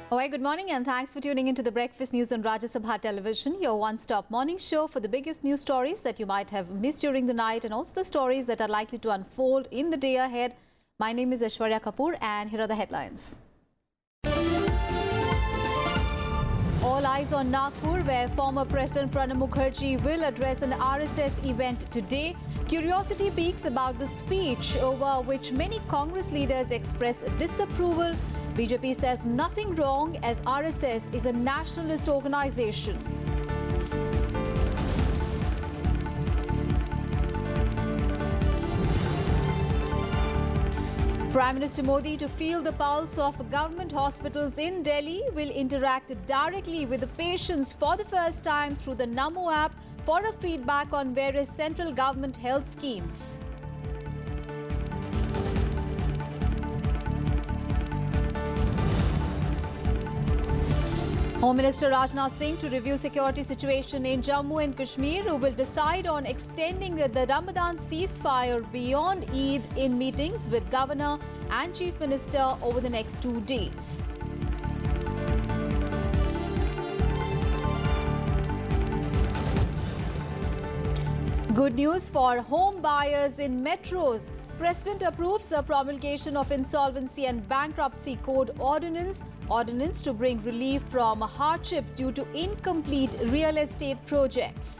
All right, good morning and thanks for tuning into the Breakfast News on Rajya Sabha television, your one-stop morning show for the biggest news stories that you might have missed during the night and also the stories that are likely to unfold in the day ahead. My name is Aishwarya Kapoor and here are the headlines. All eyes on Nagpur, where former President Pranab Mukherjee will address an RSS event today. Curiosity peaks about the speech over which many Congress leaders express disapproval. BJP says nothing wrong as RSS is a nationalist organization. Prime Minister Modi to feel the pulse of government hospitals in Delhi will interact directly with the patients for the first time through the Namo app for a feedback on various central government health schemes. Home Minister Rajnath Singh to review security situation in Jammu and Kashmir, who will decide on extending the Ramadan ceasefire beyond Eid in meetings with Governor and Chief Minister over the next 2 days. Good news for home buyers in metros. President approves the promulgation of Insolvency and Bankruptcy Code Ordinance to bring relief from hardships due to incomplete real estate projects.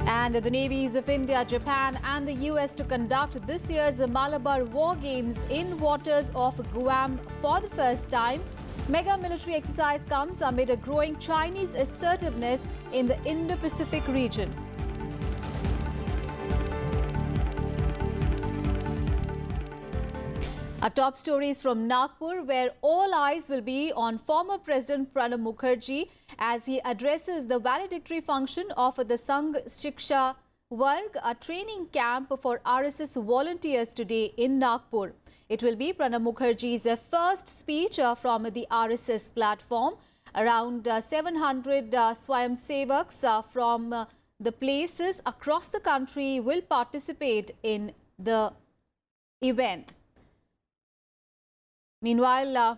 And the navies of India, Japan and the US to conduct this year's Malabar War Games in waters of Guam for the first time. Mega military exercise comes amid a growing Chinese assertiveness in the Indo-Pacific region. Our top stories from Nagpur, where all eyes will be on former President Pranab Mukherjee as he addresses the valedictory function of the Sangh Shiksha Varg, a training camp for RSS volunteers today in Nagpur. It will be Pranab Mukherjee's first speech from the RSS platform. Around 700 Swayamsevaks from the places across the country will participate in the event. Meanwhile,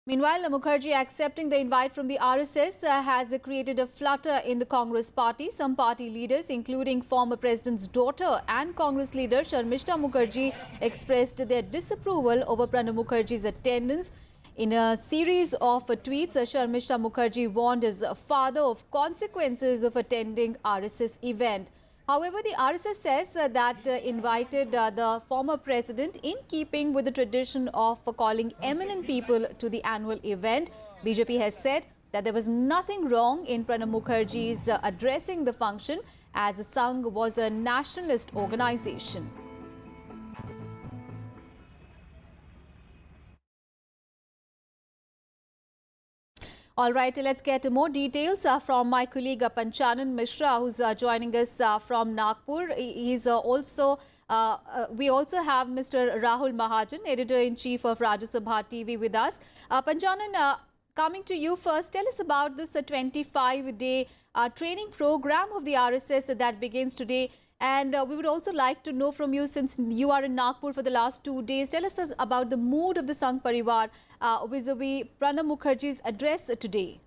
Mukherjee accepting the invite from the RSS has created a flutter in the Congress party. Some party leaders, including former president's daughter and Congress leader Sharmishta Mukherjee, expressed their disapproval over Pranab Mukherjee's attendance. In a series of tweets, Sharmishta Mukherjee warned his father of consequences of attending RSS event. However, the RSS says that invited the former president in keeping with the tradition of calling eminent people to the annual event. BJP has said that there was nothing wrong in Pranab Mukherjee's addressing the function, as Sangh was a nationalist organization. All right, let's get more details from my colleague Panchanan Mishra, who's joining us from Nagpur. He's also, we also have Mr. Rahul Mahajan, Editor-in-Chief of Rajya Sabha TV with us. Panchanan, coming to you first, tell us about this 25-day training program of the RSS that begins today. And we would also like to know from you, since you are in Nagpur for the last 2 days, tell us about the mood of the Sangh Parivar vis-a-vis Pranab Mukherjee's address today.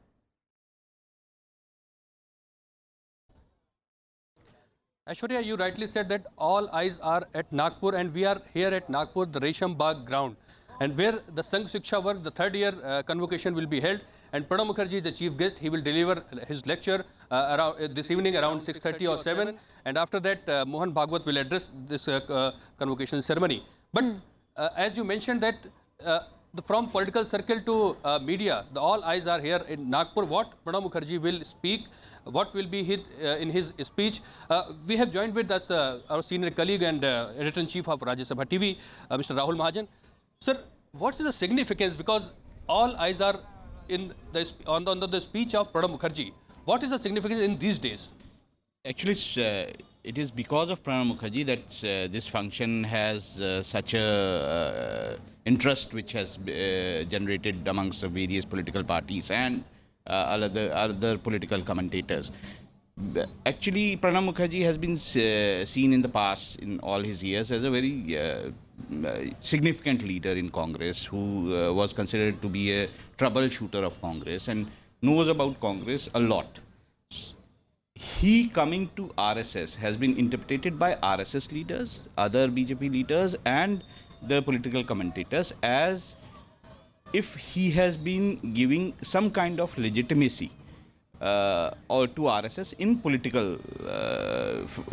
Aishwarya, you rightly said that all eyes are at Nagpur, and we are here at Nagpur, the Resham Bagh ground, and where the Sangh Shiksha Varg, the third-year convocation will be held. And Pranab Mukherjee is the chief guest. He will deliver his lecture this evening around 6:30 or 7. And after that, Mohan Bhagwat will address this convocation ceremony. But as you mentioned that from political circle to media, all eyes are here in Nagpur. What Pranab Mukherjee will speak, what will be in his speech. We have joined with us our senior colleague and Editor-in-Chief of Rajya Sabha TV, Mr. Rahul Mahajan. Sir, what is the significance? Because all eyes are on the speech of Pranab Mukherjee. What is the significance in these days? Actually, it is because of Pranab Mukherjee that this function has such a interest which has generated amongst the various political parties and other political commentators. Actually, Pranab Mukherjee has been seen in the past, in all his years, as a very significant leader in Congress, who was considered to be a troubleshooter of Congress and knows about Congress a lot. He coming to RSS has been interpreted by RSS leaders, other BJP leaders, and the political commentators as if he has been giving some kind of legitimacy or to RSS in political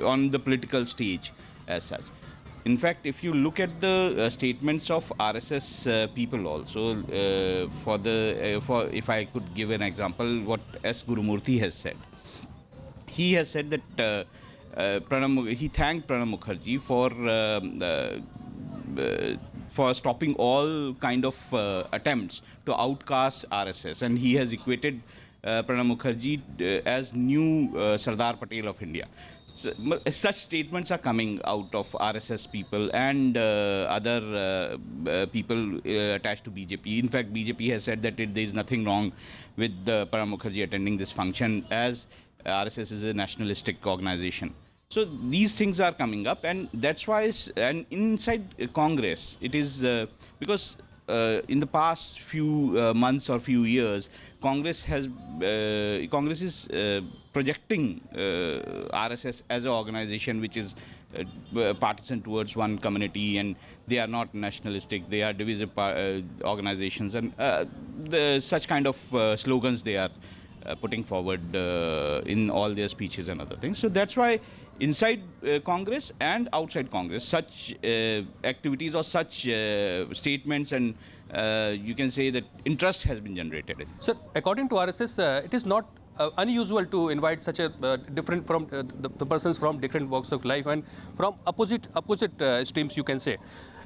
on the political stage as such. In fact, if you look at the statements of RSS people also, for if I could give an example, what S. Gurumurthy has said. He has said that he thanked Pranab Mukherjee for stopping all kind of attempts to outcast RSS, and he has equated Pranab Mukherjee as new Sardar Patel of India. So, such statements are coming out of RSS people and other people attached to BJP. In fact, BJP has said that there is nothing wrong with Pranab Mukherjee attending this function, as RSS is a nationalistic organization. So these things are coming up, and that's why, and inside Congress, it is because in the past few months or few years, Congress is projecting RSS as an organization which is partisan towards one community, and they are not nationalistic, they are divisive organizations, and such kind of slogans they are putting forward in all their speeches and other things. So that's why inside Congress and outside Congress, such activities or such statements and you can say that interest has been generated. Sir, according to RSS, it is not unusual to invite such a different from the persons from different walks of life and from opposite streams, you can say.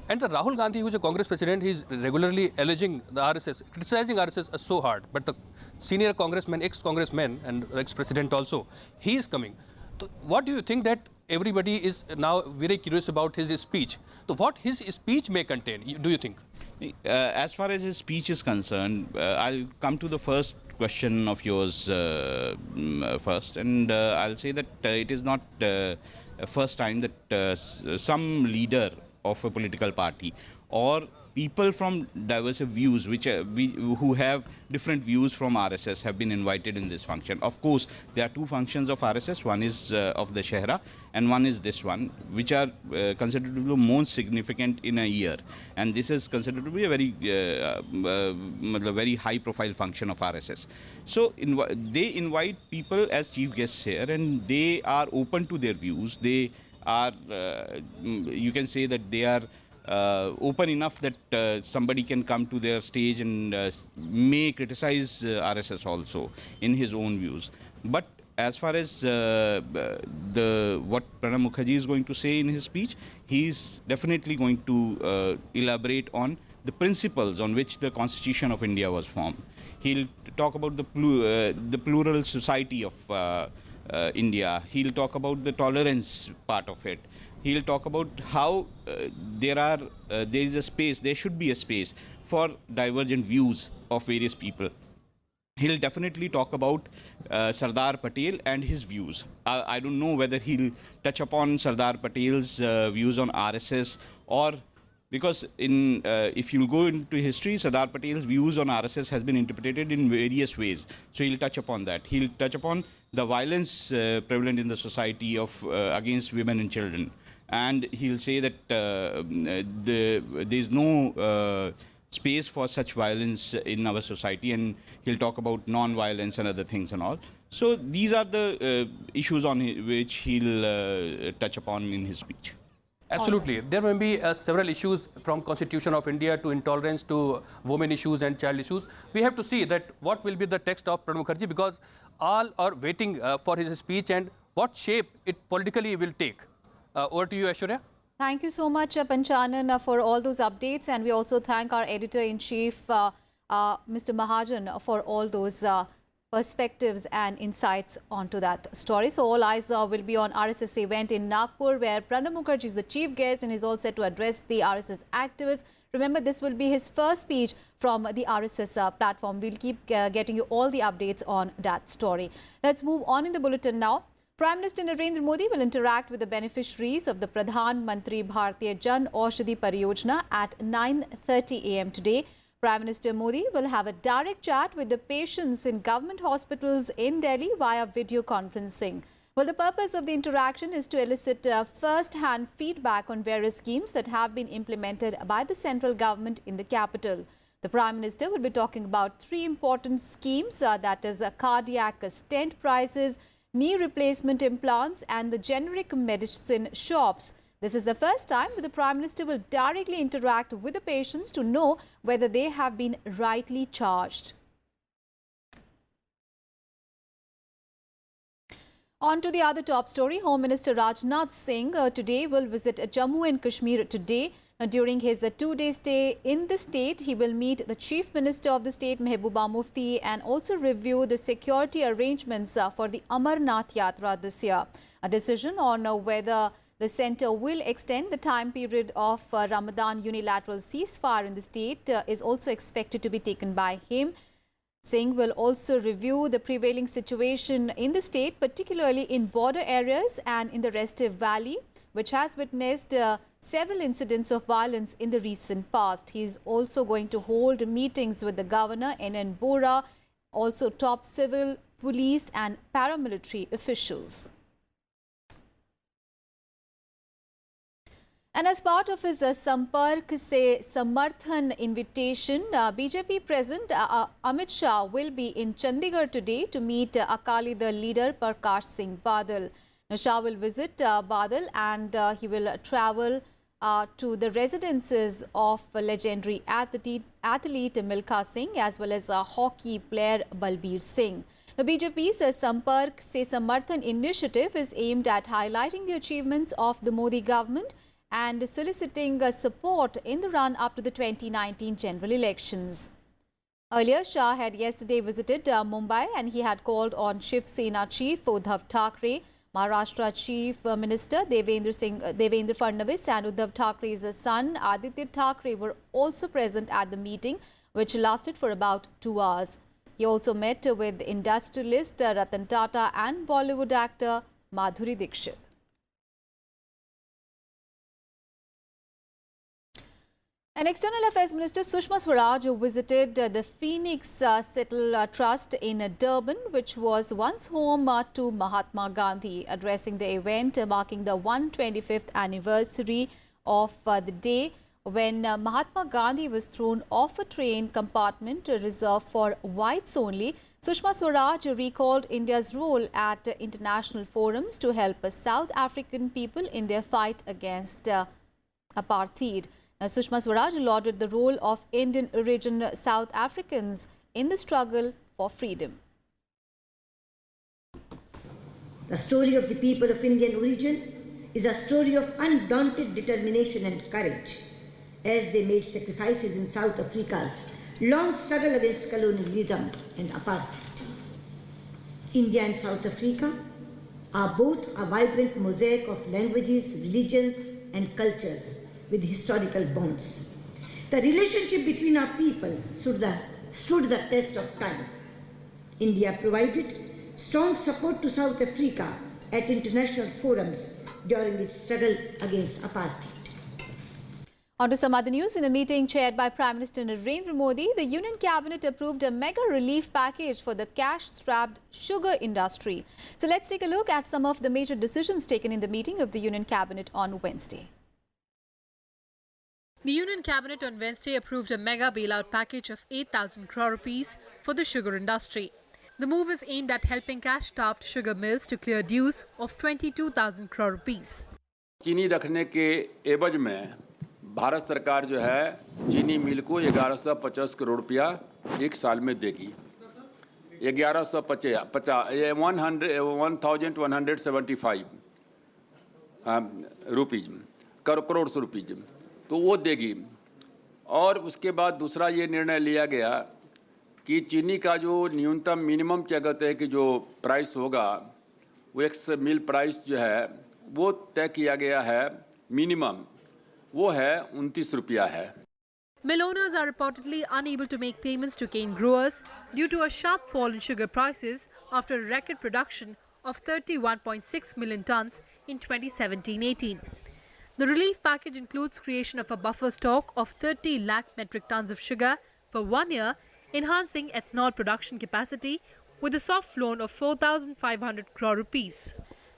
And the Rahul Gandhi, who is a Congress president, he is regularly alleging the RSS, criticizing RSS so hard. But the senior congressman, ex-congressman and ex-president also, he is coming. So what do you think that everybody is now very curious about his speech? So what his speech may contain, do you think? As far as his speech is concerned, I'll come to the first question of yours first, and I'll say that it is not a first time that some leader of a political party or people from diverse views who have different views from RSS have been invited in this function. Of course, there are two functions of RSS. One is of the Shehra and one is this one, which are considered to be the most significant in a year. And this is considered to be a very high profile function of RSS. So they invite people as chief guests here, and they are open to their views. They are, you can say that they are open enough that somebody can come to their stage and may criticize RSS also in his own views. But as far as what Pranab Mukherjee is going to say in his speech, he is definitely going to elaborate on the principles on which the Constitution of India was formed. He'll talk about the plural society of India. He'll talk about the tolerance part of it. He'll talk about how there should be a space for divergent views of various people. He'll definitely talk about Sardar Patel and his views. I don't know whether he'll touch upon Sardar Patel's views on RSS, or because if you go into history, Sardar Patel's views on RSS has been interpreted in various ways. So he'll touch upon that. He'll touch upon the violence prevalent in the society of against women and children, and he'll say that there's no space for such violence in our society, and he'll talk about non-violence and other things and all. So these are the issues on which he'll touch upon in his speech. Absolutely. There may be several issues, from Constitution of India to intolerance to women issues and child issues. We have to see that what will be the text of Pranab Mukherjee, because all are waiting for his speech and what shape it politically will take. Over to you, Aishwarya. Thank you so much, Panchanan, for all those updates. And we also thank our editor-in-chief, Mr. Mahajan, for all those perspectives and insights onto that story. So all eyes will be on RSS event in Nagpur, where Pranab Mukherjee is the chief guest and is all set to address the RSS activists. Remember, this will be his first speech from the RSS platform. We'll keep getting you all the updates on that story. Let's move on in the bulletin now. Prime Minister Narendra Modi will interact with the beneficiaries of the Pradhan Mantri Bharatiya Jan Aushadhi Pariyojana at 9:30 a.m. today. Prime Minister Modi will have a direct chat with the patients in government hospitals in Delhi via video conferencing. Well, the purpose of the interaction is to elicit first-hand feedback on various schemes that have been implemented by the central government in the capital. The Prime Minister will be talking about three important schemes, that is cardiac stent prices, knee replacement implants and the generic medicine shops. This is the first time that the Prime Minister will directly interact with the patients to know whether they have been rightly charged. On to the other top story. Home Minister Rajnath Singh today will visit Jammu and Kashmir today. During his two-day stay in the state, he will meet the Chief Minister of the state, Mehbooba Mufti, and also review the security arrangements for the Amarnath Yatra this year. A decision on whether the centre will extend the time period of Ramadan unilateral ceasefire in the state is also expected to be taken by him. Singh will also review the prevailing situation in the state, particularly in border areas and in the Restive Valley, which has witnessed several incidents of violence in the recent past. He is also going to hold meetings with the governor, N.N. Bora, also top civil, police and paramilitary officials. And as part of his Sampark Se Samarthan invitation, BJP President Amit Shah will be in Chandigarh today to meet Akali Dal leader Prakash Singh Badal. Shah will visit Badal and he will travel to the residences of legendary athlete Milkha Singh as well as hockey player Balbir Singh. The BJP's Sampark Se Samarthan initiative is aimed at highlighting the achievements of the Modi government and soliciting support in the run-up to the 2019 general elections. Earlier, Shah had yesterday visited Mumbai and he had called on Shiv Sena Chief Uddhav Thackeray, Maharashtra Chief Minister Devendra Fadnavis and Uddhav Thackeray's son Aditya Thackeray were also present at the meeting, which lasted for about 2 hours. He also met with industrialist Ratan Tata and Bollywood actor Madhuri Dixit. And External Affairs Minister Sushma Swaraj visited the Phoenix Settle Trust in Durban, which was once home to Mahatma Gandhi. Addressing the event marking the 125th anniversary of the day when Mahatma Gandhi was thrown off a train compartment reserved for whites only, Sushma Swaraj recalled India's role at international forums to help South African people in their fight against apartheid. Sushma Swaraj lauded the role of Indian origin South Africans in the struggle for freedom. The story of the people of Indian origin is a story of undaunted determination and courage as they made sacrifices in South Africa's long struggle against colonialism and apartheid. India and South Africa are both a vibrant mosaic of languages, religions and cultures with historical bonds. The relationship between our people stood the test of time. India provided strong support to South Africa at international forums during its struggle against apartheid. On to some other news. In a meeting chaired by Prime Minister Narendra Modi, the Union Cabinet approved a mega relief package for the cash-strapped sugar industry. So let's take a look at some of the major decisions taken in the meeting of the Union Cabinet on Wednesday. The Union Cabinet on Wednesday approved a mega bailout package of 8,000 crore rupees for the sugar industry. The move is aimed at helping cash-starved sugar mills to clear dues of 22,000 crore rupees. चीनी रखने के एवज में भारत सरकार जो है चीनी मिल को 1150 करोड़ रुपया एक साल में देगी। 1175 रुपीज करोड़ रुपीज तो वो देगी। और उसके बाद दूसरा ये निर्णय लिया गया कि चीनी का जो न्यूनतम मिनिमम क्या कहते हैं कि जो प्राइस होगा वो एक्स मिल प्राइस जो है वो तय किया गया है, मिनिमम वो है 29 रुपया है। Mill owners are reportedly unable to make payments to cane growers due to a sharp fall in sugar prices after a record production of 31.6 million tons in 2017-18. The relief package includes creation of a buffer stock of 30 lakh metric tons of sugar for 1 year, enhancing ethanol production capacity with a soft loan of 4,500 crore rupees.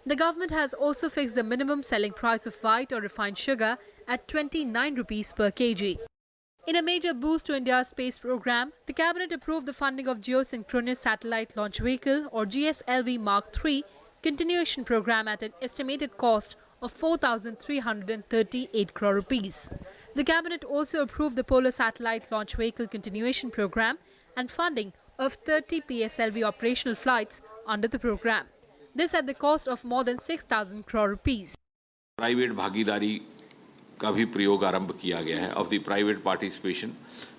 The government has also fixed the minimum selling price of white or refined sugar at 29 rupees per kg. In a major boost to India's space program, the cabinet approved the funding of Geosynchronous Satellite Launch Vehicle or GSLV Mark III continuation program at an estimated cost of 4,338 crore rupees. The cabinet also approved the Polar Satellite Launch Vehicle continuation program and funding of 30 PSLV operational flights under the program. This at the cost of more than 6,000 crore rupees. Private भागीदारी का भी प्रयोग आरंभ किया गया है of the private participation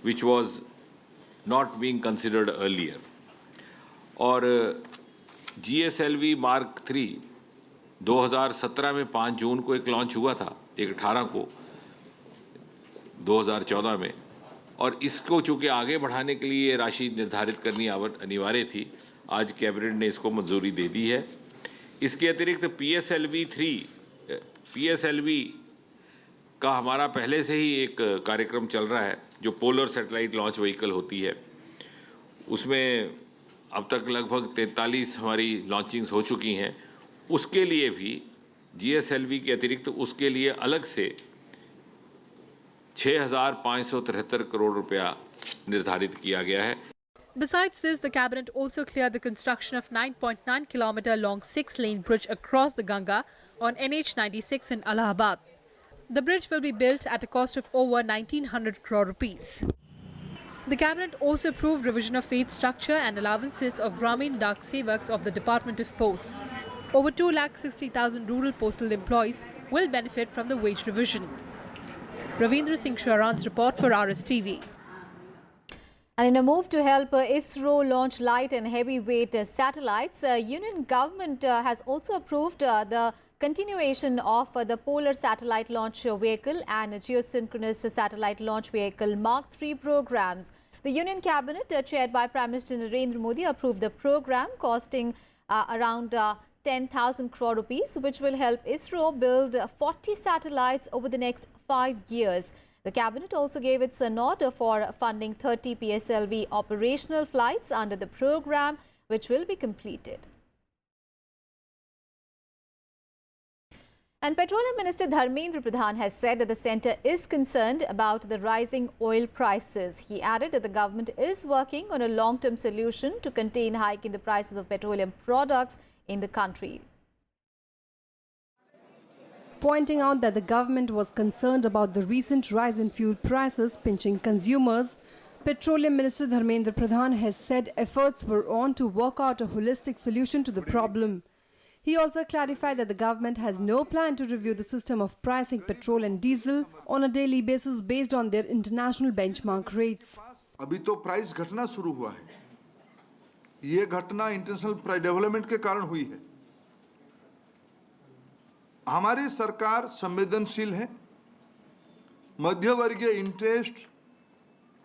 which was not being considered earlier. और GSLV Mark 3 2017 में 5 जून को एक लॉन्च हुआ था, एक 18 को 2014 में, और इसको चूँकि आगे बढ़ाने के लिए राशि निर्धारित करनी अनिवार्य थी, आज कैबिनेट ने इसको मंजूरी दे दी है। इसके अतिरिक्त PSLV का हमारा पहले से ही एक कार्यक्रम चल रहा है जो पोलर सैटेलाइट लॉन्च व्हीकल होती है, उसमें अब तक लगभग 43 हमारी लॉन्चिंग्स हो चुकी हैं। उसके लिए भी GSLV के अतिरिक्त उसके लिए अलग से 6,573 करोड़ रुपया निर्धारित किया गया है। Besides this, the cabinet also cleared the construction of 9.9 kilometer long 6-lane bridge across the Ganga on NH96 in Allahabad. The bridge will be built at a cost of over 1,900 crore rupees. The cabinet also approved revision of wage structure and allowances of Grameen Dak Sevaks of the Department of Posts. Over 2,60,000 rural postal employees will benefit from the wage revision. Ravindra Singh Sharan's report for RSTV. And in a move to help ISRO launch light and heavyweight satellites, Union government has also approved the continuation of the Polar Satellite Launch Vehicle and Geosynchronous Satellite Launch Vehicle Mark III programs. The Union Cabinet, chaired by Prime Minister Narendra Modi, approved the program costing around 10,000 crore rupees, which will help ISRO build 40 satellites over the next 5 years. The cabinet also gave its nod for funding 30 PSLV operational flights under the program, which will be completed. And Petroleum Minister Dharmendra Pradhan has said that the centre is concerned about the rising oil prices. He added that the government is working on a long-term solution to contain hike in the prices of petroleum products in the country. Pointing out that the government was concerned about the recent rise in fuel prices pinching consumers, Petroleum Minister Dharmendra Pradhan has said efforts were on to work out a holistic solution to the problem. He also clarified that the government has no plan to review the system of pricing petrol and diesel on a daily basis based on their international benchmark rates. अभी तो price घटना शुरू हुआ है। ये घटना international price development के कारण हुई है। हमारी सरकार संवेदनशील है। मध्यवर्गीय इंटरेस्ट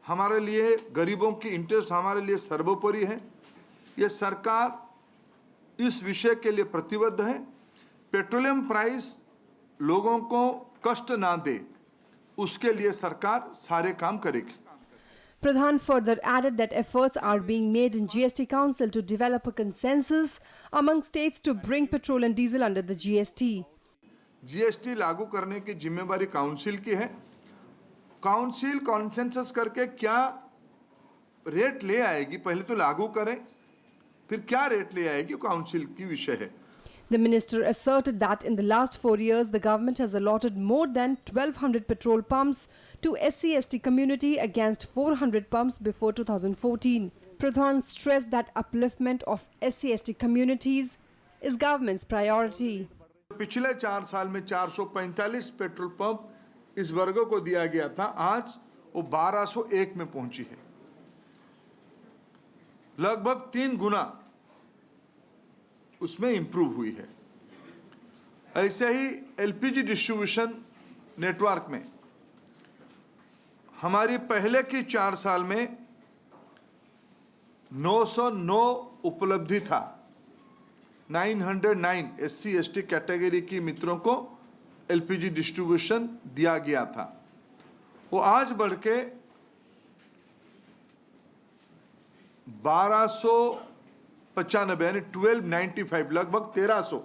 हमारे लिए, गरीबों की इंटरेस्ट हमारे लिए सर्वोपरि है। ये सरकार इस विषय के लिए प्रतिबद्ध है। पेट्रोलियम प्राइस लोगों को कष्ट ना दे, उसके लिए सरकार सारे काम करेगी। Pradhan further added that efforts are being made in GST Council to develop a consensus among states to bring petrol and diesel under the GST. GST लागू करने की जिम्मेवारी काउंसिल की है। काउंसिल कॉन्सेंसस करके क्या रेट ले आएगी, पहले तो लागू करें, फिर क्या रेट ले आएगी, काउंसिल की विषय है। The minister asserted that in the last 4 years, the government has allotted more than 1,200 petrol pumps to SC/ST community against 400 pumps before 2014. Pradhan stressed that upliftment of SC/ST communities is government's priority. पिछले 4 साल में 445 petrol pump इस वर्ग को दिया गया था, आज वो 1201 में पहुंची है। लगभग 3 गुना उसमें इंप्रूव हुई है। ऐसे ही एलपीजी डिस्ट्रीब्यूशन नेटवर्क में हमारी पहले की 4 साल में 909 उपलब्धि था। 909 SC ST कैटेगरी की मित्रों को LPG डिस्ट्रीब्यूशन दिया गया था। वो आज बढ़ के 1295 यानी 1295 लगभग 1300।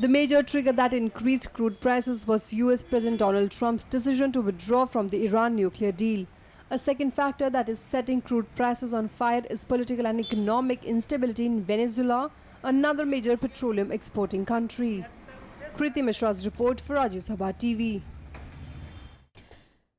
The major trigger that increased crude prices was US President Donald Trump's decision to withdraw from the Iran nuclear deal. A second factor that is setting crude prices on fire is political and economic instability in Venezuela, another major petroleum exporting country. Kriti Mishra's report for Rajya Sabha TV.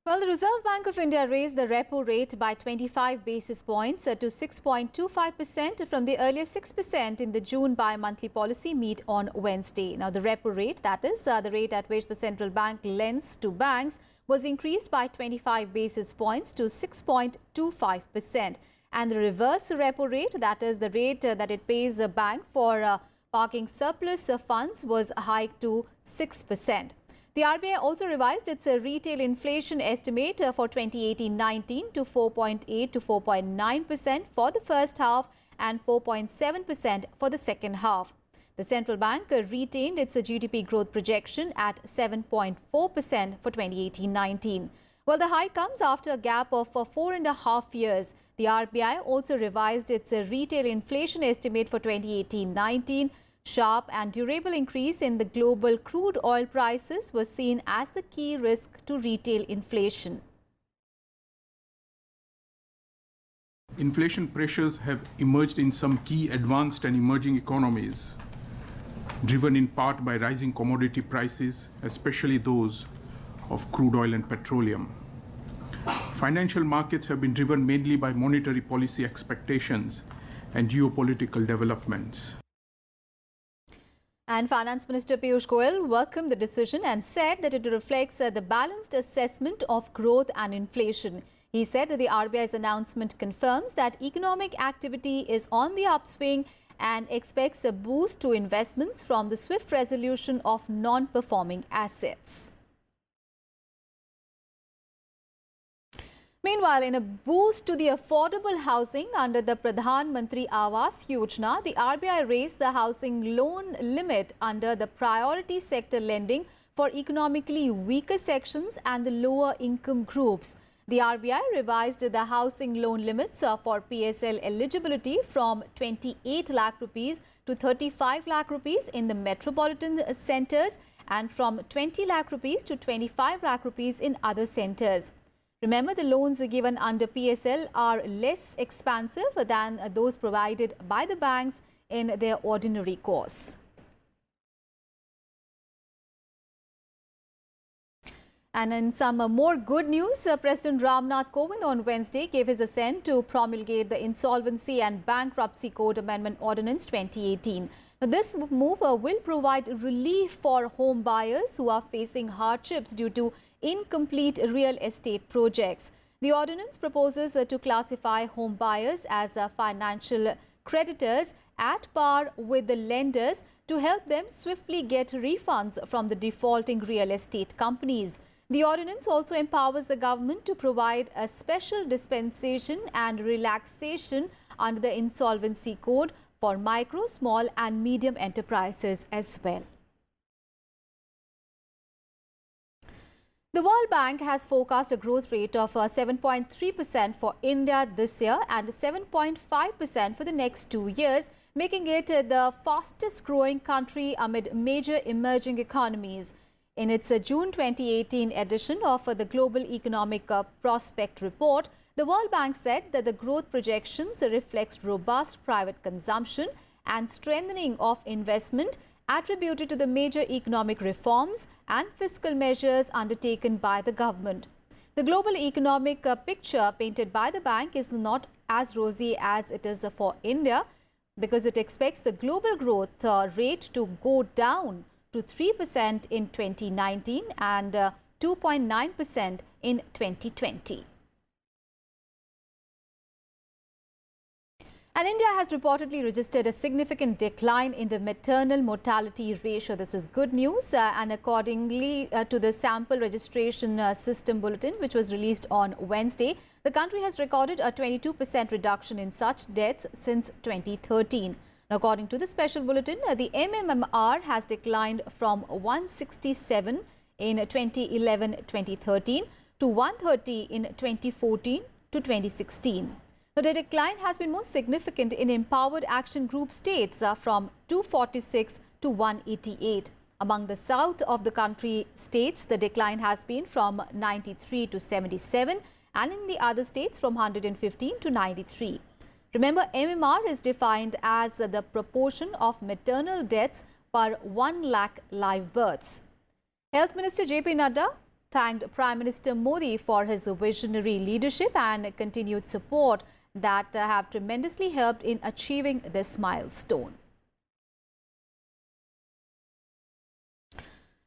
Well, the Reserve Bank of India raised the repo rate by 25 basis points to 6.25% from the earlier 6% in the June bi-monthly policy meet on Wednesday. Now, the repo rate, that is the rate at which the central bank lends to banks, was increased by 25 basis points to 6.25%. And the reverse repo rate, that is the rate that it pays a bank for parking surplus funds, was hiked to 6%. The RBI also revised its retail inflation estimate for 2018-19 to 4.8 to 4.9% for the first half and 4.7% for the second half. The central bank retained its GDP growth projection at 7.4% for 2018-19. Well, the hike comes after a gap of 4.5 years. The RBI also revised its retail inflation estimate for 2018-19. Sharp and durable increase in the global crude oil prices was seen as the key risk to retail inflation. Inflation pressures have emerged in some key advanced and emerging economies, driven in part by rising commodity prices, especially those of crude oil and petroleum. Financial markets have been driven mainly by monetary policy expectations and geopolitical developments. And Finance Minister Piyush Goyal welcomed the decision and said that it reflects the balanced assessment of growth and inflation. He said that the RBI's announcement confirms that economic activity is on the upswing and expects a boost to investments from the swift resolution of non-performing assets. Meanwhile, in a boost to the affordable housing under the Pradhan Mantri Awas Yojana, the RBI raised the housing loan limit under the priority sector lending for economically weaker sections and the lower income groups. The RBI revised the housing loan limits for PSL eligibility from 28 lakh rupees to 35 lakh rupees in the metropolitan centres and from 20 lakh rupees to 25 lakh rupees in other centres. Remember, the loans given under PSL are less expansive than those provided by the banks in their ordinary course. And in some more good news, President Ramnath Kovind on Wednesday gave his assent to promulgate the Insolvency and Bankruptcy Code Amendment Ordinance 2018. Now, this move will provide relief for home buyers who are facing hardships due to incomplete real estate projects. The ordinance proposes to classify home buyers as financial creditors at par with the lenders to help them swiftly get refunds from the defaulting real estate companies. The ordinance also empowers the government to provide a special dispensation and relaxation under the Insolvency Code for micro, small and medium enterprises as well. The World Bank has forecast a growth rate of 7.3% for India this year and 7.5% for the next 2 years, making it the fastest growing country amid major emerging economies. In its June 2018 edition of the Global Economic Prospect Report, the World Bank said that the growth projections reflects robust private consumption and strengthening of investment attributed to the major economic reforms and fiscal measures undertaken by the government. The global economic picture painted by the bank is not as rosy as it is for India, because it expects the global growth rate to go down to 3% in 2019 and 2.9% in 2020. And India has reportedly registered a significant decline in the maternal mortality ratio. This is good news. And accordingly to the sample registration system bulletin, which was released on Wednesday, the country has recorded a 22% reduction in such deaths since 2013. Now, according to the special bulletin, the MMR has declined from 167 in 2011-2013 to 130 in 2014 to 2016. Now, the decline has been most significant in empowered action group states from 246 to 188. Among the south of the country states, the decline has been from 93 to 77, and in the other states from 115 to 93. Remember, MMR is defined as the proportion of maternal deaths per 1 lakh live births. Health Minister JP Nadda thanked Prime Minister Modi for his visionary leadership and continued support that have tremendously helped in achieving this milestone.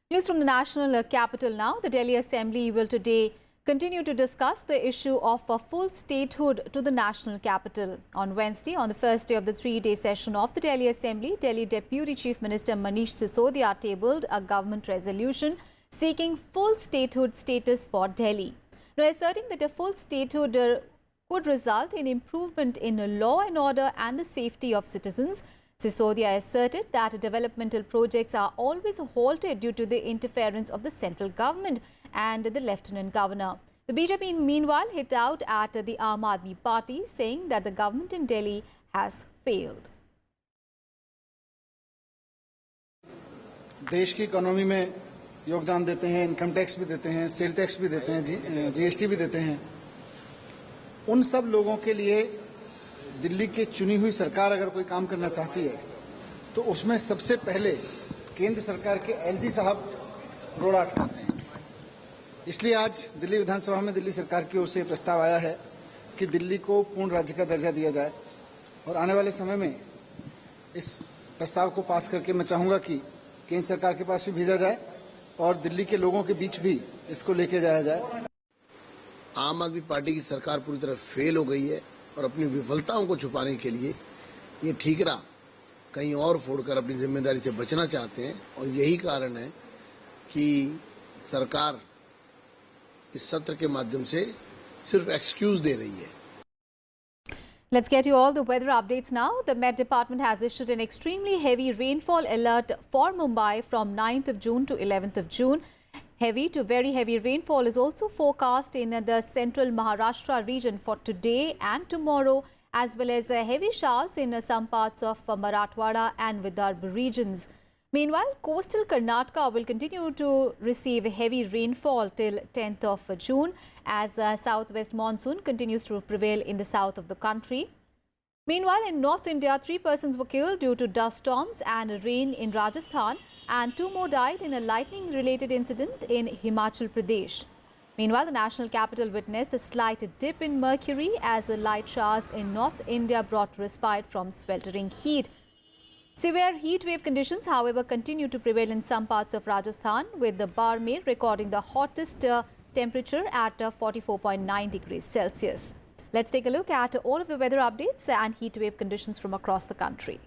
News from the national capital now. The Delhi Assembly will today continue to discuss the issue of a full statehood to the national capital. On Wednesday, on the first day of the three-day session of the Delhi Assembly, Delhi Deputy Chief Minister Manish Sisodia tabled a government resolution seeking full statehood status for Delhi. Now, asserting that a full statehood could result in improvement in law and order and the safety of citizens, Sisodia asserted that developmental projects are always halted due to the interference of the central government and the Lieutenant Governor. The BJP meanwhile hit out at the Aam Aadmi Party, saying that the government in Delhi has failed. देश की economy में योगदान देते हैं, income tax भी देते हैं, sale tax भी देते हैं, जीएसटी भी देते हैं। उन सब लोगों के लिए दिल्ली की चुनी हुई सरकार अगर कोई काम करना चाहती है तो उसमें सबसे पहले केंद्र सरकार के एलजी साहब रोड़ा अटकाते हैं। इसलिए आज दिल्ली विधानसभा में दिल्ली सरकार की ओर से प्रस्ताव आया है कि दिल्ली को पूर्ण राज्य का दर्जा दिया जाए और आने वाले समय में इस प्रस्ताव को पास करके मैं चाहूंगा कि केंद्र सरकार के पास भी भेजा जाए और दिल्ली के लोगों के बीच भी इसको लेके जाया जाए। आम आदमी पार्टी की सरकार पूरी तरह फेल हो गई है और अपनी विफलताओं को छुपाने के लिए ये ठीकरा कहीं और फोड़कर अपनी जिम्मेदारी से बचना चाहते हैं और यही कारण है कि सरकार इस सत्र के माध्यम से सिर्फ एक्सक्यूज दे रही है। Let's get you all the weather updates now. The Met Department has issued an extremely heavy rainfall alert for Mumbai from 9th of June to 11th of June. Heavy to very heavy rainfall is also forecast in the central Maharashtra region for today and tomorrow, as well as heavy showers in some parts of Marathwada and Vidarbha regions. Meanwhile, coastal Karnataka will continue to receive heavy rainfall till 10th of June as southwest monsoon continues to prevail in the south of the country. Meanwhile, in North India, 3 persons were killed due to dust storms and rain in Rajasthan, and 2 more died in a lightning-related incident in Himachal Pradesh. Meanwhile, the national capital witnessed a slight dip in mercury as the light showers in North India brought respite from sweltering heat. Severe heat wave conditions, however, continue to prevail in some parts of Rajasthan, with the Barmer recording the hottest temperature at 44.9 degrees Celsius. Let's take a look at all of the weather updates and heat wave conditions from across the country.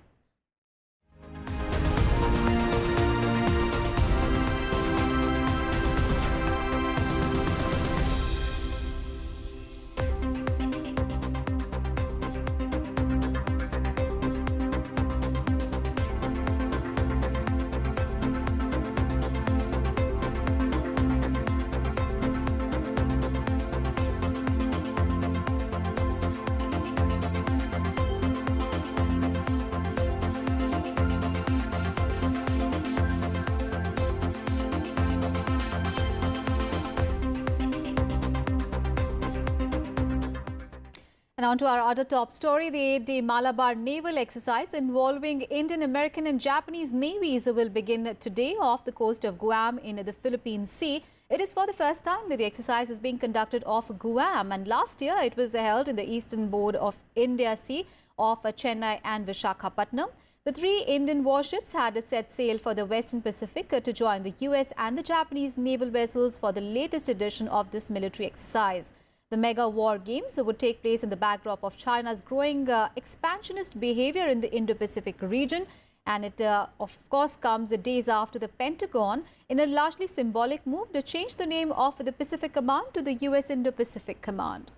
And on to our other top story. The 8-day Malabar naval exercise involving Indian, American and Japanese navies will begin today off the coast of Guam in the Philippine Sea. It is for the first time that the exercise is being conducted off Guam, and last year it was held in the eastern board of India Sea off Chennai and Visakhapatnam. The 3 Indian warships had set sail for the Western Pacific to join the US and the Japanese naval vessels for the latest edition of this military exercise. The mega war games would take place in the backdrop of China's growing expansionist behavior in the Indo-Pacific region. And it, of course, comes days after the Pentagon, in a largely symbolic move, to change the name of the Pacific Command to the US Indo-Pacific Command.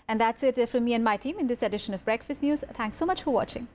And that's it from me and my team in this edition of Breakfast News. Thanks so much for watching.